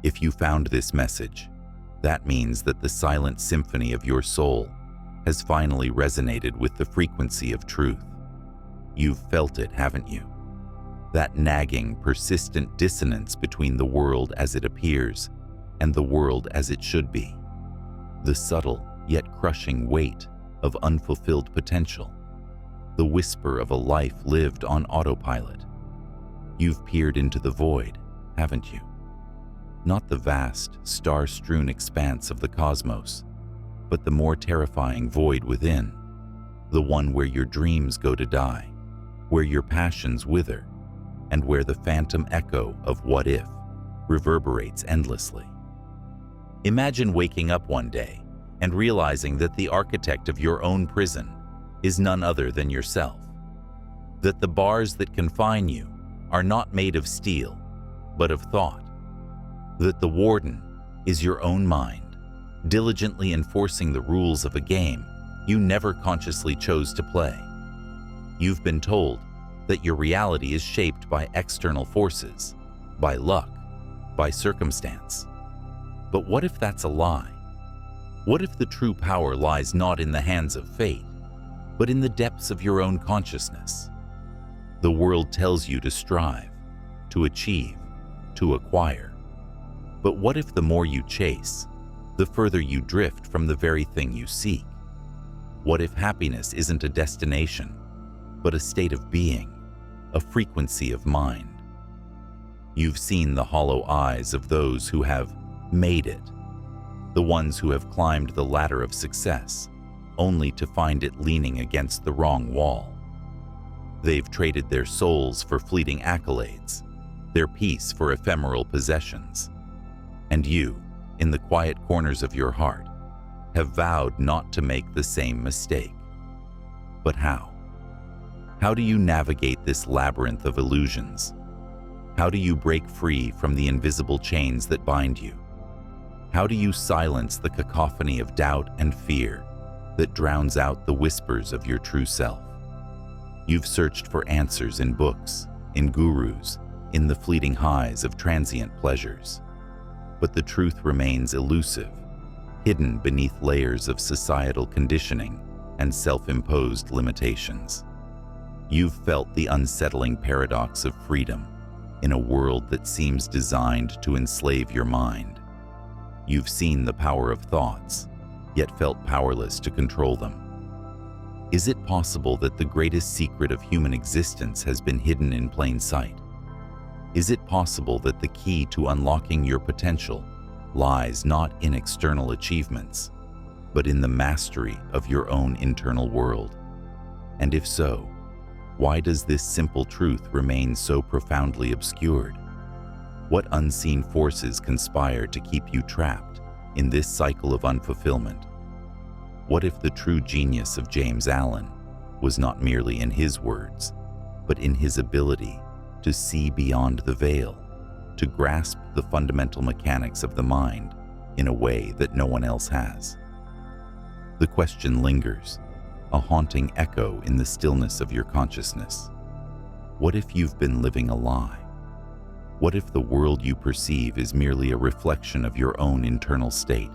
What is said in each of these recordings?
If you found this message, that means that the silent symphony of your soul has finally resonated with the frequency of truth. You've felt it, haven't you? That nagging, persistent dissonance between the world as it appears and the world as it should be. The subtle yet crushing weight of unfulfilled potential. The whisper of a life lived on autopilot. You've peered into the void, haven't you? Not the vast, star-strewn expanse of the cosmos, but the more terrifying void within, the one where your dreams go to die, where your passions wither, and where the phantom echo of what if reverberates endlessly. Imagine waking up one day and realizing that the architect of your own prison is none other than yourself, that the bars that confine you are not made of steel, but of thought, that the warden is your own mind, diligently enforcing the rules of a game you never consciously chose to play. You've been told that your reality is shaped by external forces, by luck, by circumstance. But what if that's a lie? What if the true power lies not in the hands of fate, but in the depths of your own consciousness? The world tells you to strive, to achieve, to acquire. But what if the more you chase, the further you drift from the very thing you seek? What if happiness isn't a destination, but a state of being, a frequency of mind? You've seen the hollow eyes of those who have made it, the ones who have climbed the ladder of success, only to find it leaning against the wrong wall. They've traded their souls for fleeting accolades, their peace for ephemeral possessions. And you, in the quiet corners of your heart, have vowed not to make the same mistake. But how? How do you navigate this labyrinth of illusions? How do you break free from the invisible chains that bind you? How do you silence the cacophony of doubt and fear that drowns out the whispers of your true self? You've searched for answers in books, in gurus, in the fleeting highs of transient pleasures. But the truth remains elusive, hidden beneath layers of societal conditioning and self-imposed limitations. You've felt the unsettling paradox of freedom in a world that seems designed to enslave your mind. You've seen the power of thoughts, yet felt powerless to control them. Is it possible that the greatest secret of human existence has been hidden in plain sight? Is it possible that the key to unlocking your potential lies not in external achievements, but in the mastery of your own internal world? And if so, why does this simple truth remain so profoundly obscured? What unseen forces conspire to keep you trapped in this cycle of unfulfillment? What if the true genius of James Allen was not merely in his words, but in his ability to see beyond the veil, to grasp the fundamental mechanics of the mind in a way that no one else has? The question lingers, a haunting echo in the stillness of your consciousness. What if you've been living a lie? What if the world you perceive is merely a reflection of your own internal state,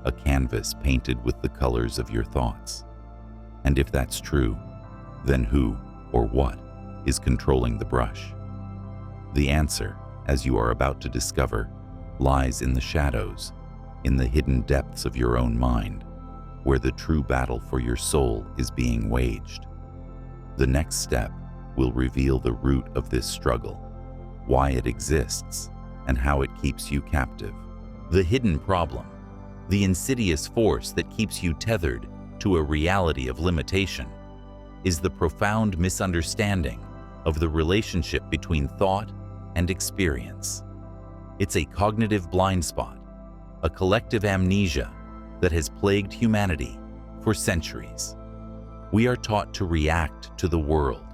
a canvas painted with the colors of your thoughts? And if that's true, then who or what is controlling the brush? The answer, as you are about to discover, lies in the shadows, in the hidden depths of your own mind, where the true battle for your soul is being waged. The next step will reveal the root of this struggle, why it exists, and how it keeps you captive. The hidden problem, the insidious force that keeps you tethered to a reality of limitation, is the profound misunderstanding of the relationship between thought and experience. It's a cognitive blind spot, a collective amnesia that has plagued humanity for centuries. We are taught to react to the world,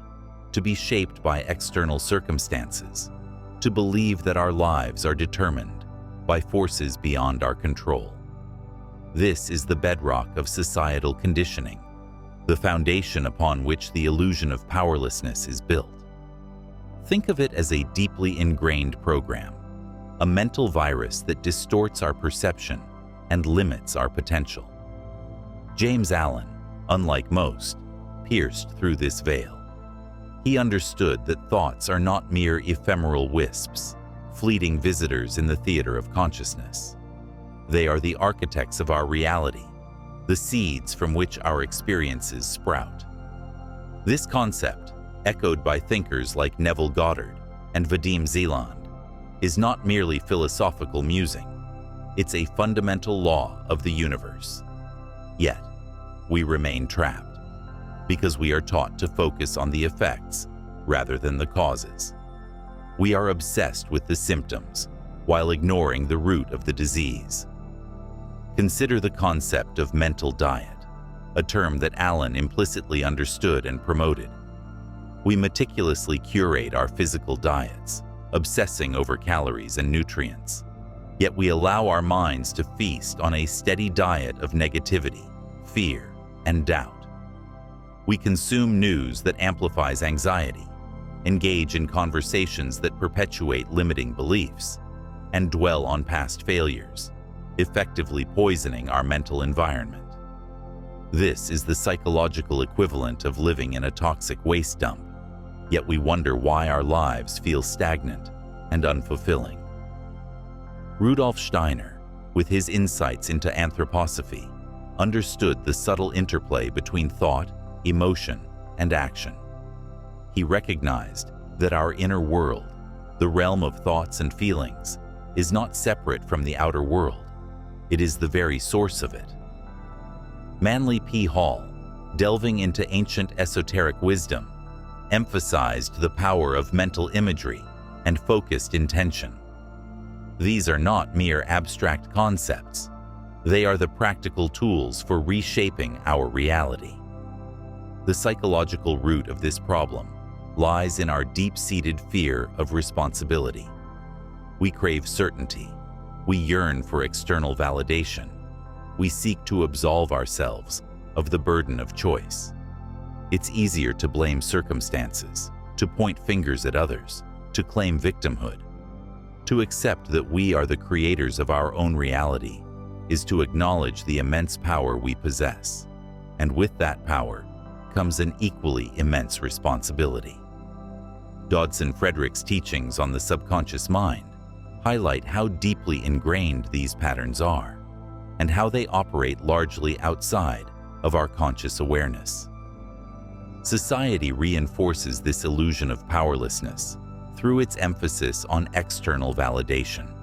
to be shaped by external circumstances, to believe that our lives are determined by forces beyond our control. This is the bedrock of societal conditioning, the foundation upon which the illusion of powerlessness is built. Think of it as a deeply ingrained program, a mental virus that distorts our perception and limits our potential. James Allen, unlike most, pierced through this veil. He understood that thoughts are not mere ephemeral wisps, fleeting visitors in the theater of consciousness. They are the architects of our reality, the seeds from which our experiences sprout. This concept, echoed by thinkers like Neville Goddard and Vadim Zeland, is not merely philosophical musing. It's a fundamental law of the universe. Yet, we remain trapped, because we are taught to focus on the effects rather than the causes. We are obsessed with the symptoms while ignoring the root of the disease. Consider the concept of mental diet, a term that Allen implicitly understood and promoted. We meticulously curate our physical diets, obsessing over calories and nutrients. Yet we allow our minds to feast on a steady diet of negativity, fear, and doubt. We consume news that amplifies anxiety, engage in conversations that perpetuate limiting beliefs, and dwell on past failures, effectively poisoning our mental environment. This is the psychological equivalent of living in a toxic waste dump, yet we wonder why our lives feel stagnant and unfulfilling. Rudolf Steiner, with his insights into anthroposophy, understood the subtle interplay between thought, emotion, and action. He recognized that our inner world, the realm of thoughts and feelings, is not separate from the outer world. It is the very source of it. Manly P. Hall, delving into ancient esoteric wisdom, emphasized the power of mental imagery and focused intention. These are not mere abstract concepts. They are the practical tools for reshaping our reality. The psychological root of this problem lies in our deep-seated fear of responsibility. We crave certainty. We yearn for external validation. We seek to absolve ourselves of the burden of choice. It's easier to blame circumstances, to point fingers at others, to claim victimhood. To accept that we are the creators of our own reality is to acknowledge the immense power we possess, and with that power comes an equally immense responsibility. Dodson Frederick's teachings on the subconscious mind highlight how deeply ingrained these patterns are, and how they operate largely outside of our conscious awareness. Society reinforces this illusion of powerlessness through its emphasis on external validation.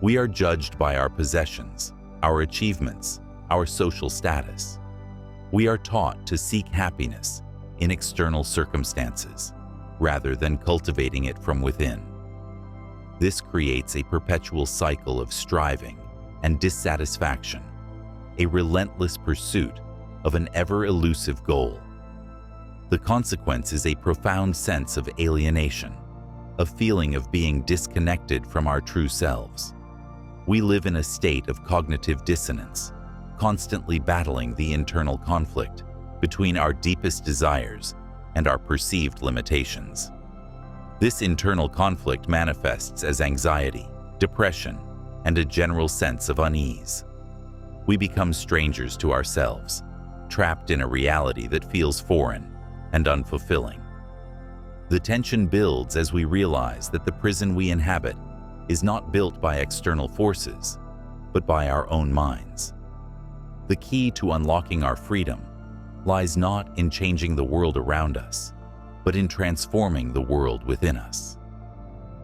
We are judged by our possessions, our achievements, our social status. We are taught to seek happiness in external circumstances, rather than cultivating it from within. This creates a perpetual cycle of striving and dissatisfaction, a relentless pursuit of an ever-elusive goal. The consequence is a profound sense of alienation, a feeling of being disconnected from our true selves. We live in a state of cognitive dissonance, constantly battling the internal conflict between our deepest desires and our perceived limitations. This internal conflict manifests as anxiety, depression, and a general sense of unease. We become strangers to ourselves, trapped in a reality that feels foreign and unfulfilling. The tension builds as we realize that the prison we inhabit is not built by external forces, but by our own minds. The key to unlocking our freedom lies not in changing the world around us, but in transforming the world within us.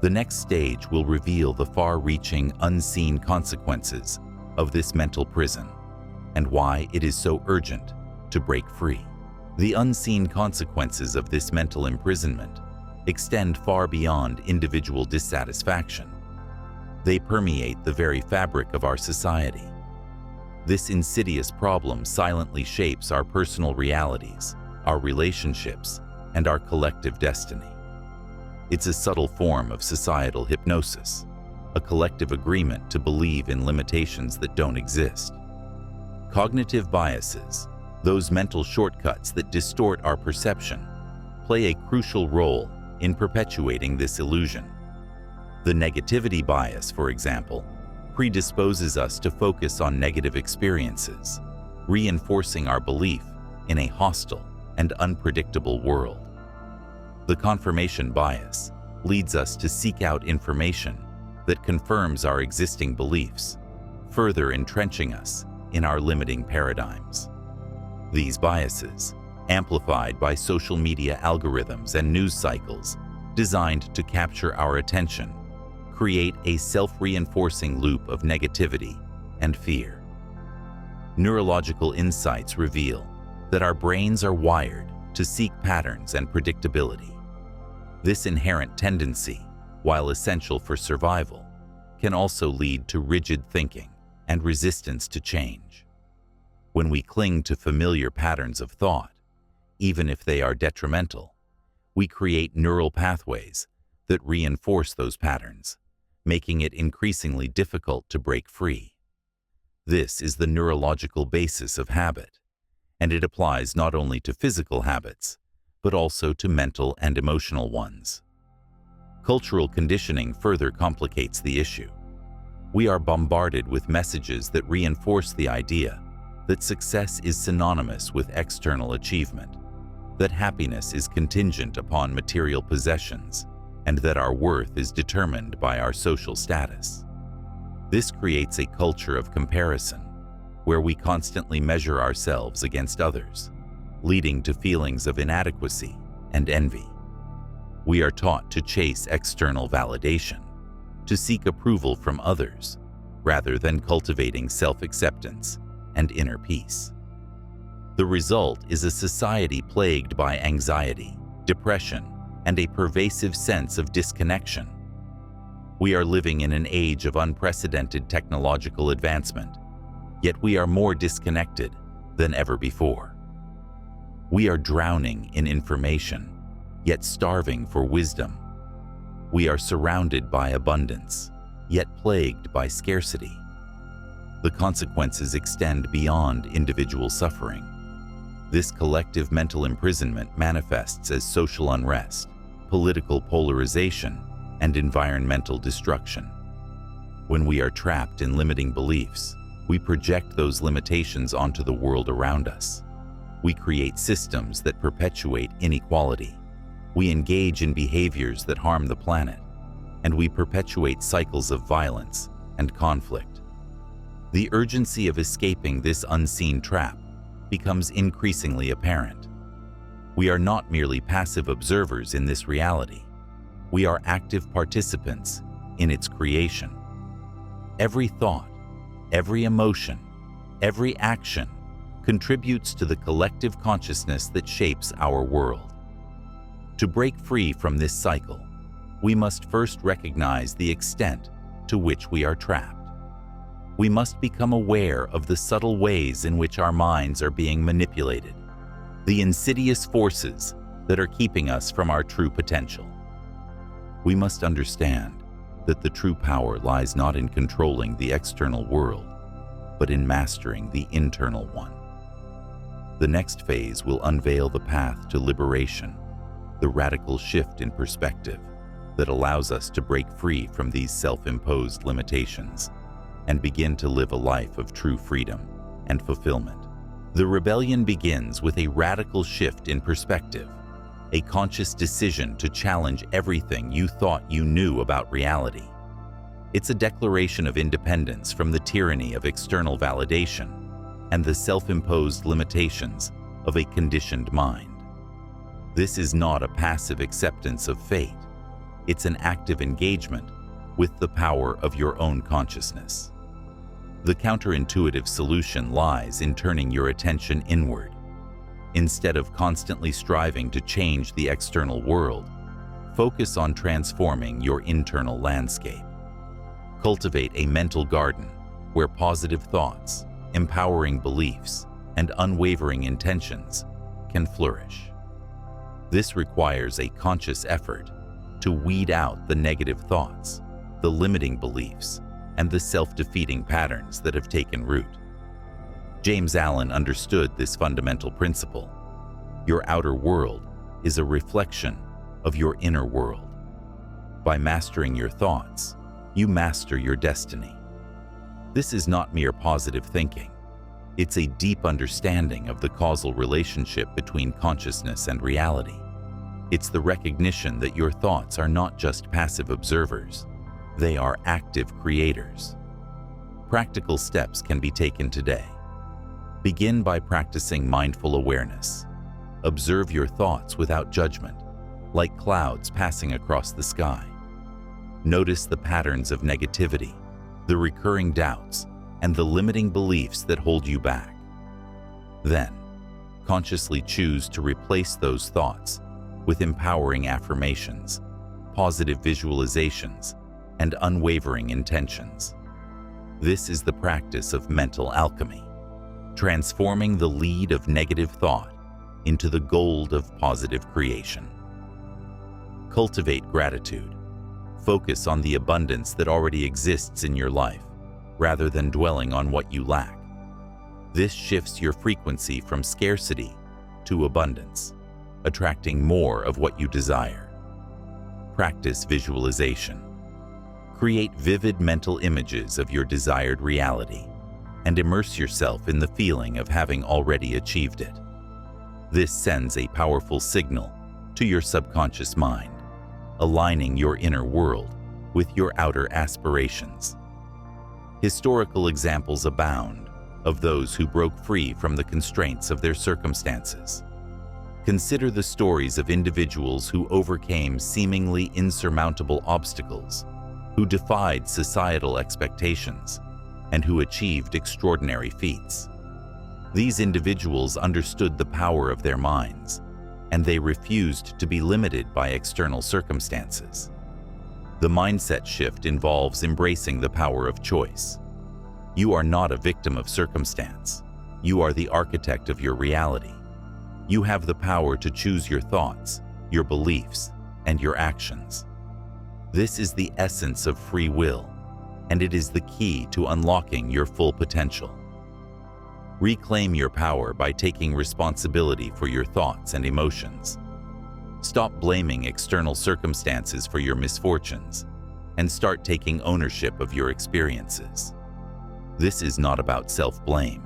The next stage will reveal the far-reaching, unseen consequences of this mental prison and why it is so urgent to break free. The unseen consequences of this mental imprisonment extend far beyond individual dissatisfaction. They permeate the very fabric of our society. This insidious problem silently shapes our personal realities, our relationships, and our collective destiny. It's a subtle form of societal hypnosis, a collective agreement to believe in limitations that don't exist. Cognitive biases, those mental shortcuts that distort our perception, play a crucial role in perpetuating this illusion. The negativity bias, for example, predisposes us to focus on negative experiences, reinforcing our belief in a hostile and unpredictable world. The confirmation bias leads us to seek out information that confirms our existing beliefs, further entrenching us in our limiting paradigms. These biases, amplified by social media algorithms and news cycles designed to capture our attention, create a self-reinforcing loop of negativity and fear. Neurological insights reveal that our brains are wired to seek patterns and predictability. This inherent tendency, while essential for survival, can also lead to rigid thinking and resistance to change. When we cling to familiar patterns of thought, even if they are detrimental, we create neural pathways that reinforce those patterns, making it increasingly difficult to break free. This is the neurological basis of habit, and it applies not only to physical habits, but also to mental and emotional ones. Cultural conditioning further complicates the issue. We are bombarded with messages that reinforce the idea that success is synonymous with external achievement, that happiness is contingent upon material possessions, and that our worth is determined by our social status. This creates a culture of comparison, where we constantly measure ourselves against others, leading to feelings of inadequacy and envy. We are taught to chase external validation, to seek approval from others, rather than cultivating self-acceptance and inner peace. The result is a society plagued by anxiety, depression, and a pervasive sense of disconnection. We are living in an age of unprecedented technological advancement, yet we are more disconnected than ever before. We are drowning in information, yet starving for wisdom. We are surrounded by abundance, yet plagued by scarcity. The consequences extend beyond individual suffering. This collective mental imprisonment manifests as social unrest, political polarization, and environmental destruction. When we are trapped in limiting beliefs, we project those limitations onto the world around us. We create systems that perpetuate inequality. We engage in behaviors that harm the planet, and we perpetuate cycles of violence and conflict. The urgency of escaping this unseen trap becomes increasingly apparent. We are not merely passive observers in this reality. We are active participants in its creation. Every thought, every emotion, every action contributes to the collective consciousness that shapes our world. To break free from this cycle, we must first recognize the extent to which we are trapped. We must become aware of the subtle ways in which our minds are being manipulated, the insidious forces that are keeping us from our true potential. We must understand that the true power lies not in controlling the external world, but in mastering the internal one. The next phase will unveil the path to liberation, the radical shift in perspective that allows us to break free from these self-imposed limitations and begin to live a life of true freedom and fulfillment. The rebellion begins with a radical shift in perspective, a conscious decision to challenge everything you thought you knew about reality. It's a declaration of independence from the tyranny of external validation and the self-imposed limitations of a conditioned mind. This is not a passive acceptance of fate. It's an active engagement with the power of your own consciousness. The counterintuitive solution lies in turning your attention inward. Instead of constantly striving to change the external world, focus on transforming your internal landscape. Cultivate a mental garden where positive thoughts, empowering beliefs, and unwavering intentions can flourish. This requires a conscious effort to weed out the negative thoughts, the limiting beliefs, and the self-defeating patterns that have taken root. James Allen understood this fundamental principle. Your outer world is a reflection of your inner world. By mastering your thoughts, you master your destiny. This is not mere positive thinking. It's a deep understanding of the causal relationship between consciousness and reality. It's the recognition that your thoughts are not just passive observers, they are active creators. Practical steps can be taken today. Begin by practicing mindful awareness. Observe your thoughts without judgment, like clouds passing across the sky. Notice the patterns of negativity, the recurring doubts, and the limiting beliefs that hold you back. Then, consciously choose to replace those thoughts with empowering affirmations, positive visualizations, and unwavering intentions. This is the practice of mental alchemy, transforming the lead of negative thought into the gold of positive creation. Cultivate gratitude. Focus on the abundance that already exists in your life, rather than dwelling on what you lack. This shifts your frequency from scarcity to abundance, attracting more of what you desire. Practice visualization. Create vivid mental images of your desired reality and immerse yourself in the feeling of having already achieved it. This sends a powerful signal to your subconscious mind, aligning your inner world with your outer aspirations. Historical examples abound of those who broke free from the constraints of their circumstances. Consider the stories of individuals who overcame seemingly insurmountable obstacles, who defied societal expectations, and who achieved extraordinary feats. These individuals understood the power of their minds, and they refused to be limited by external circumstances. The mindset shift involves embracing the power of choice. You are not a victim of circumstance. You are the architect of your reality. You have the power to choose your thoughts, your beliefs, and your actions. This is the essence of free will, and it is the key to unlocking your full potential. Reclaim your power by taking responsibility for your thoughts and emotions. Stop blaming external circumstances for your misfortunes, and start taking ownership of your experiences. This is not about self-blame.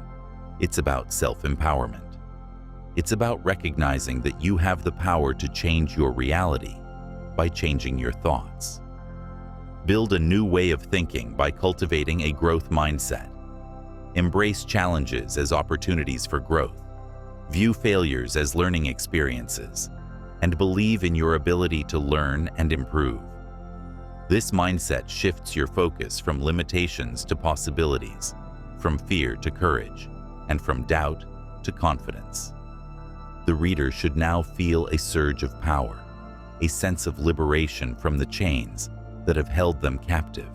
It's about self-empowerment. It's about recognizing that you have the power to change your reality by changing your thoughts. Build a new way of thinking by cultivating a growth mindset. Embrace challenges as opportunities for growth. View failures as learning experiences, and believe in your ability to learn and improve. This mindset shifts your focus from limitations to possibilities, from fear to courage, and from doubt to confidence. The reader should now feel a surge of power, a sense of liberation from the chains that have held them captive.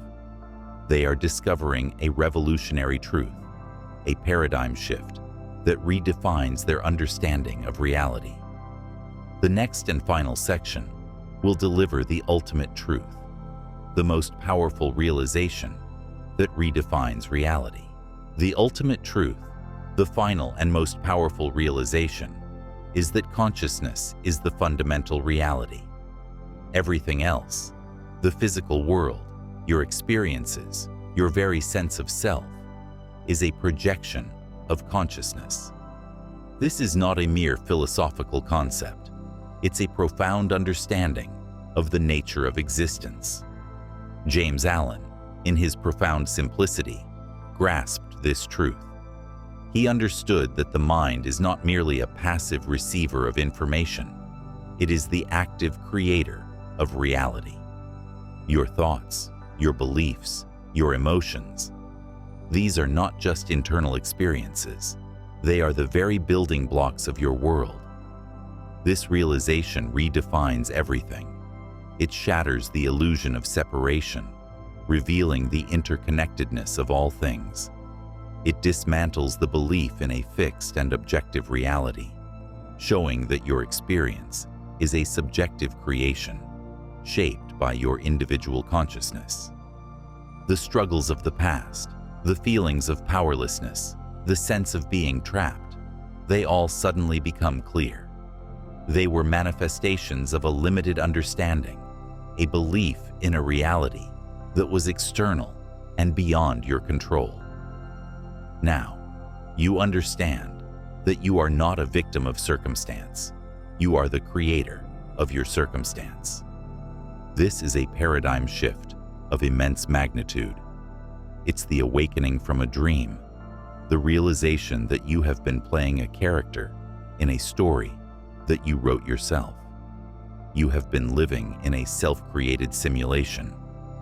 They are discovering a revolutionary truth, a paradigm shift that redefines their understanding of reality. The next and final section will deliver the ultimate truth, the most powerful realization that redefines reality. The ultimate truth, the final and most powerful realization, is that consciousness is the fundamental reality. Everything else, the physical world, your experiences, your very sense of self, is a projection of consciousness. This is not a mere philosophical concept. It's a profound understanding of the nature of existence. James Allen, in his profound simplicity, grasped this truth. He understood that the mind is not merely a passive receiver of information. It is the active creator of reality. Your thoughts, your beliefs, your emotions, these are not just internal experiences. They are the very building blocks of your world. This realization redefines everything. It shatters the illusion of separation, revealing the interconnectedness of all things. It dismantles the belief in a fixed and objective reality, showing that your experience is a subjective creation, shaped by your individual consciousness. The struggles of the past, the feelings of powerlessness, the sense of being trapped, they all suddenly become clear. They were manifestations of a limited understanding, a belief in a reality that was external and beyond your control. Now, you understand that you are not a victim of circumstance. You are the creator of your circumstance. This is a paradigm shift of immense magnitude. It's the awakening from a dream, the realization that you have been playing a character in a story that you wrote yourself. You have been living in a self-created simulation,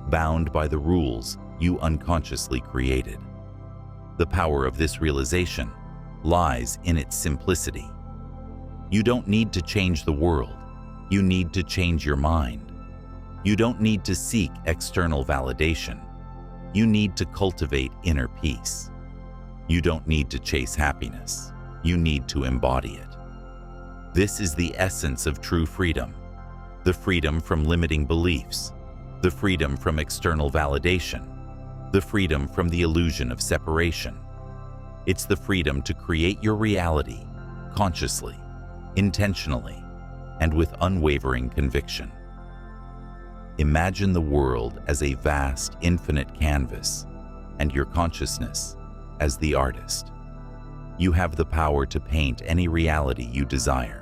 bound by the rules you unconsciously created. The power of this realization lies in its simplicity. You don't need to change the world. You need to change your mind. You don't need to seek external validation. You need to cultivate inner peace. You don't need to chase happiness. You need to embody it. This is the essence of true freedom. The freedom from limiting beliefs, the freedom from external validation, the freedom from the illusion of separation. It's the freedom to create your reality consciously, intentionally, and with unwavering conviction. Imagine the world as a vast, infinite canvas, and your consciousness as the artist. You have the power to paint any reality you desire,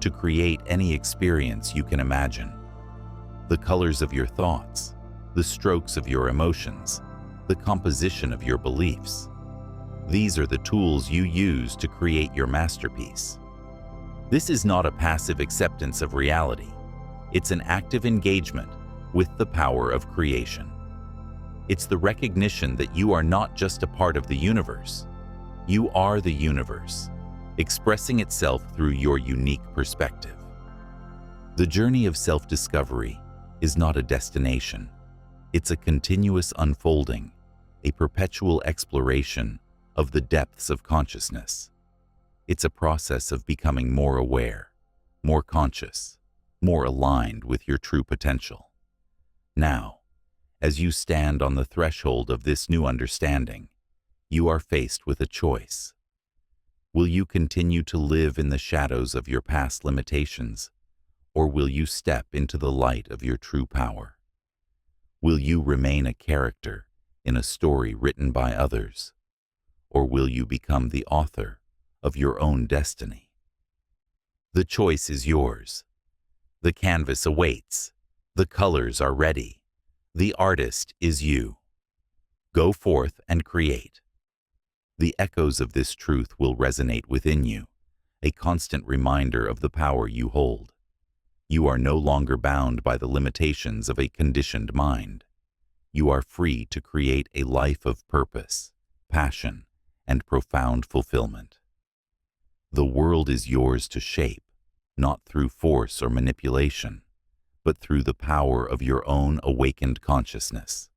to create any experience you can imagine. The colors of your thoughts, the strokes of your emotions, the composition of your beliefs. These are the tools you use to create your masterpiece. This is not a passive acceptance of reality. It's an active engagement with the power of creation. It's the recognition that you are not just a part of the universe. You are the universe, expressing itself through your unique perspective. The journey of self-discovery is not a destination. It's a continuous unfolding, a perpetual exploration of the depths of consciousness. It's a process of becoming more aware, more conscious, more aligned with your true potential. Now, as you stand on the threshold of this new understanding, you are faced with a choice. Will you continue to live in the shadows of your past limitations, or will you step into the light of your true power? Will you remain a character in a story written by others, or will you become the author of your own destiny? The choice is yours. The canvas awaits. The colors are ready. The artist is you. Go forth and create. The echoes of this truth will resonate within you, a constant reminder of the power you hold. You are no longer bound by the limitations of a conditioned mind. You are free to create a life of purpose, passion, and profound fulfillment. The world is yours to shape, not through force or manipulation, but through the power of your own awakened consciousness.